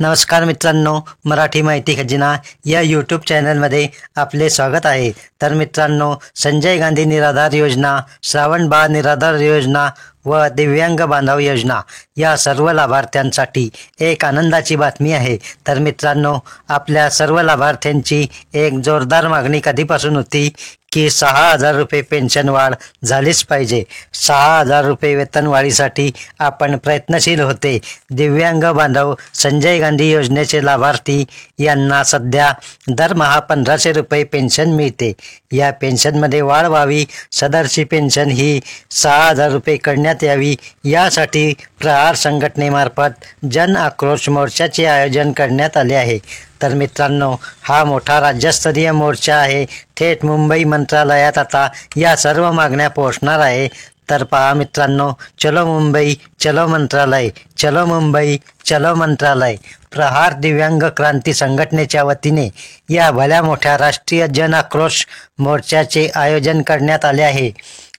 नमस्कार मित्रांनो, मराठी माहिती खजिना या यूट्यूब चॅनलमध्ये आपले स्वागत आहे. तर मित्रांनो, संजय गांधी निराधार योजना, श्रावण बाळ निराधार योजना व दिव्यांग बांधव योजना या सर्व लाभार्थ्यांसाठी एक आनंदाची बातमी आहे. तर मित्रांनो, आपल्या सर्व लाभार्थ्यांची एक जोरदार मागणी कधीपासून होती की 6,000 रुपये पेन्शन वाढ झालीच पाहिजे. 6,000 रुपये वेतनवाढीसाठी आपण प्रयत्नशील होते. दिव्यांग बांधव संजय गांधी योजनेचे लाभार्थी यांना सध्या दरमहा 1,500 रुपये पेन्शन मिळते. या पेन्शनमध्ये वाढ व्हावी, सदरची पेन्शन ही 6,000 रुपये करण्यात यावी, यासाठी प्रहार संघटनेमार्फत जन आक्रोश मोर्चाचे आयोजन करण्यात आले आहे. तर मित्रांनो, हा मोठा राज्यस्तरीय मोर्चा आहे. थेट मुंबई मंत्रालयात आता या सर्व मागण्या पोहोचणार आहे. तर पहा मित्रांनो, चलो मुंबई चलो मंत्रालय, चलो मुंबई चलो मंत्रालय. प्रहार दिव्यांग क्रांती संघटनेच्या वतीने या भल्या मोठ्या राष्ट्रीय जन आक्रोश मोर्चाचे आयोजन करण्यात आले आहे.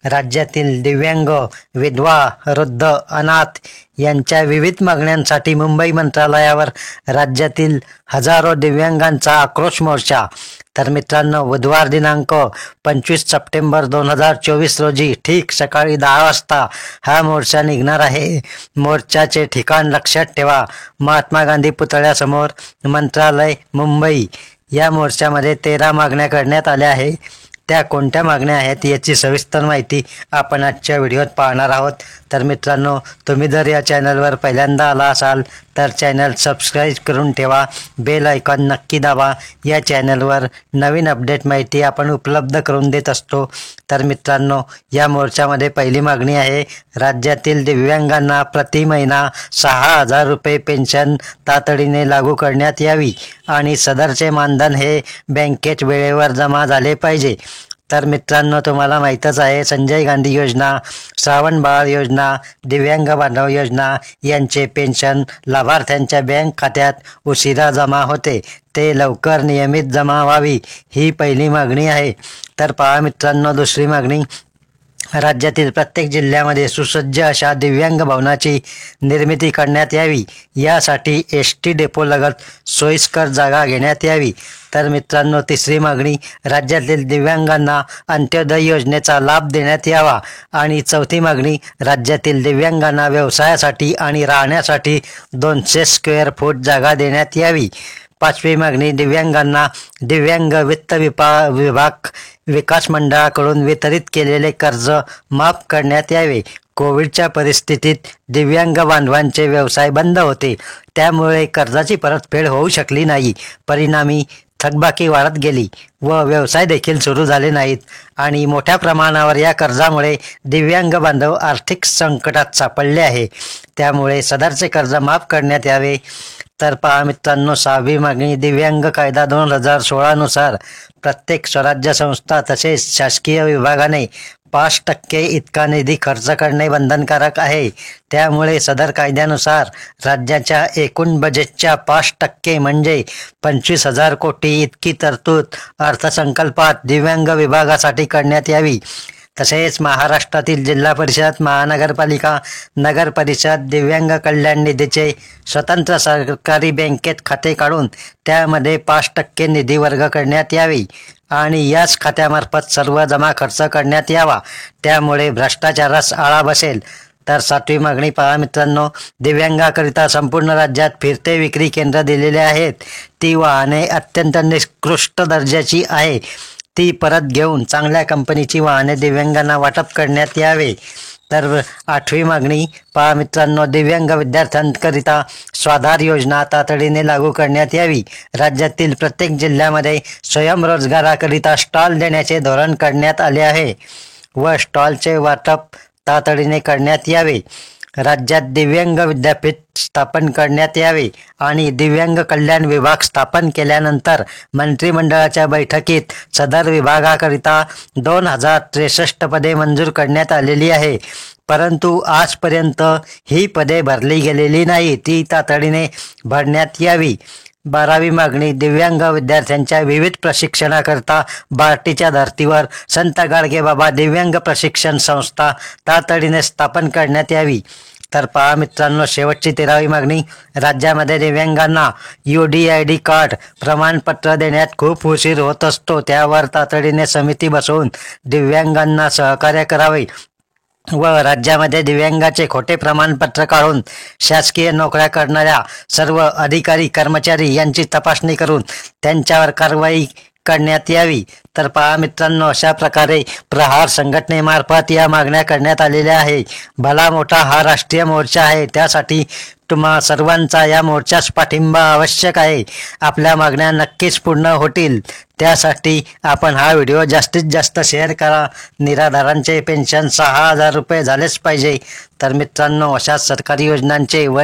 राज्यातील दिव्यांग, विधवा, वृद्ध, अनाथ यांच्या विविध मागण्यांसाठी मुंबई मंत्रालयावर राज्यातील हजारो दिव्यांगांचा आक्रोश मोर्चा. तर मित्रांनो, बुधवार दिनांक 25 सप्टेंबर 2024 रोजी ठीक सकाळी 10 वाजता हा मोर्चा निघणार आहे. मोर्चाचे ठिकाण लक्षात ठेवा, महात्मा गांधी पुतळ्यासमोर, मंत्रालय, मुंबई. या मोर्चामध्ये 13 मागण्या करण्यात आल्या आहे. त्या कोणत्या मागण्या आहेत याची सविस्तर माहिती आपण आजच्या व्हिडिओत पाहणार आहोत. तर मित्रांनो, तुम्ही जर या चॅनलवर पहिल्यांदा आला असाल तर चॅनल सबस्क्राईब करून ठेवा, बेल आयकॉन नक्की दाबा. या चॅनलवर नवीन अपडेट माहिती आपण उपलब्ध करून देत असतो. तर मित्रांनो, या मोर्चामध्ये पहिली मागणी आहे, राज्यातील दिव्यांगांना प्रति महिना 6,000 रुपये पेन्शन तातडीने लागू करण्यात यावी आणि सदरचे मानधन हे बँकेत वेळेवर जमा झाले पाहिजे. तर मित्रांनो, तुम्हाला माहीतच आहे, संजय गांधी योजना, श्रावण बाळ योजना, दिव्यांग बांधव योजना यांचे पेन्शन लाभार्थ्यांच्या बँक खात्यात उशिरा जमा होते. ते लवकर नियमित जमा व्हावी, ही पहिली मागणी आहे. तर पहा मित्रांनो, दुसरी मागणी, राज्यातील प्रत्येक जिल्ह्यामध्ये सुसज्ज अशा दिव्यांग भवनाची निर्मिती करण्यात यावी, यासाठी ST डेपोलगत सोयीस्कर जागा घेण्यात यावी. तर मित्रांनो, तिसरी मागणी, राज्यातील दिव्यांगांना अंत्योदय योजनेचा लाभ देण्यात यावा. आणि चौथी मागणी, राज्यातील दिव्यांगांना व्यवसायासाठी आणि राहण्यासाठी 200 स्क्वेअर फूट जागा देण्यात यावी. पाचवी मागणी, दिव्यांगांना दिव्यांग वित्त विभाग विकास मंडळाकडून वितरित केलेले कर्ज माफ करण्यात यावे. कोविडच्या परिस्थितीत दिव्यांग बांधवांचे व्यवसाय बंद होते, त्यामुळे कर्जाची परतफेड होऊ शकली नाही. परिणामी थकबाकी वाढत गेली व व्यवसाय देखील सुरू झाले नाहीत आणि मोठ्या प्रमाणावर या कर्जामुळे दिव्यांग बांधव आर्थिक संकटात सापडले आहे. त्यामुळे सदरचे कर्ज माफ करण्यात यावे. तर पहा मित्रांनो, सहावी मागणी, दिव्यांग कायदा 2016 नुसार प्रत्येक स्वराज्य संस्था तसेच शासकीय विभागाने 5% इतका निधी खर्च करणे बंधनकारक आहे. त्यामुळे सदर कायद्यानुसार राज्याच्या एकूण बजेटच्या 5% म्हणजे 25,000 कोटी इतकी तरतूद अर्थसंकल्पात दिव्यांग विभागासाठी करण्यात यावी. तसेच महाराष्ट्रातील जिल्हा परिषद, महानगरपालिका, नगर परिषद दिव्यांग कल्याण निधीचे स्वतंत्र सरकारी बँकेत खाते काढून त्यामध्ये 5% निधी वर्ग करण्यात यावी आणि याच खात्यामार्फत सर्व जमा खर्च करण्यात यावा. त्यामुळे भ्रष्टाचारास आळा बसेल. तर सातवी मागणी पहा मित्रांनो, दिव्यांगाकरिता संपूर्ण राज्यात फिरते विक्री केंद्र दिलेले आहेत. ती वाहने अत्यंत निकृष्ट दर्जाची आहे. ती परत घेऊन चांगल्या कंपनीची वाहने दिव्यांगांना वाटप करण्यात यावे. तर आठवी मागणी पहा मित्रांनो, दिव्यांग विद्यार्थ्यांकरिता स्वाधार योजना तातडीने लागू करण्यात यावी. राज्यातील प्रत्येक जिल्ह्यामध्ये स्वयंरोजगाराकरिता स्टॉल देण्याचे धोरण करण्यात आले आहे व स्टॉलचे वाटप तातडीने करण्यात यावे. राज्यात दिव्यांग विद्यापीठ स्थापन करण्यात यावे आणि दिव्यांग कल्याण विभाग स्थापन केल्यानंतर मंत्रिमंडळाच्या बैठकीत सदर विभागाकरिता 2,063 पदे मंजूर करण्यात आलेली आहे. परंतु आजपर्यंत ही पदे भरली गेलेली नाही, ती तातडीने भरण्यात यावी. 12वी मागणी, दिव्यांग विद्यार्थ्यांच्या विविध प्रशिक्षणाकरता बार्टीच्या धर्तीवर संत गाडगेबाबा दिव्यांग प्रशिक्षण संस्था तातडीने स्थापन करण्यात यावी. तर पहा मित्रांनो, शेवटची 13वी मागणी. राज्यामध्ये दिव्यांगांना UDID कार्ड प्रमाणपत्र देण्यात खूप उशीर होत असतो. त्यावर तातडीने समिती बसवून दिव्यांगांना सहकार्य करावे व राज्यामध्ये दिव्यांगाचे खोटे प्रमाणपत्र काढून शासकीय नोकऱ्या करणाऱ्या सर्व अधिकारी कर्मचारी यांची तपासणी करून त्यांच्यावर कारवाई करण्यात यावी. तर पहा मित्रांनो, अशा प्रकारे प्रहार संघटनेमार्फत या मागण्या करण्यात आलेल्या आहे. भला मोठा हा राष्ट्रीय मोर्चा आहे, त्यासाठी तुम्हा सर्वांचा या मोर्चास पाठिंबा आवश्यक आहे. आपल्या मागण्या नक्कीच पूर्ण होतील, त्यासाठी आपण हा व्हिडिओ जास्तीत जास्त शेअर करा. निराधारांचे पेन्शन 6,000 रुपये झालेच पाहिजे. तर मित्रांनो, अशा सरकारी योजनांचे व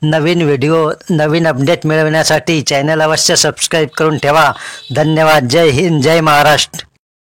नवीन व्हिडिओ, नवीन अपडेट मिळवण्यासाठी चॅनल अवश्य सबस्क्राईब करून ठेवा. धन्यवाद. जय हिंद, जय महाराष्ट्र.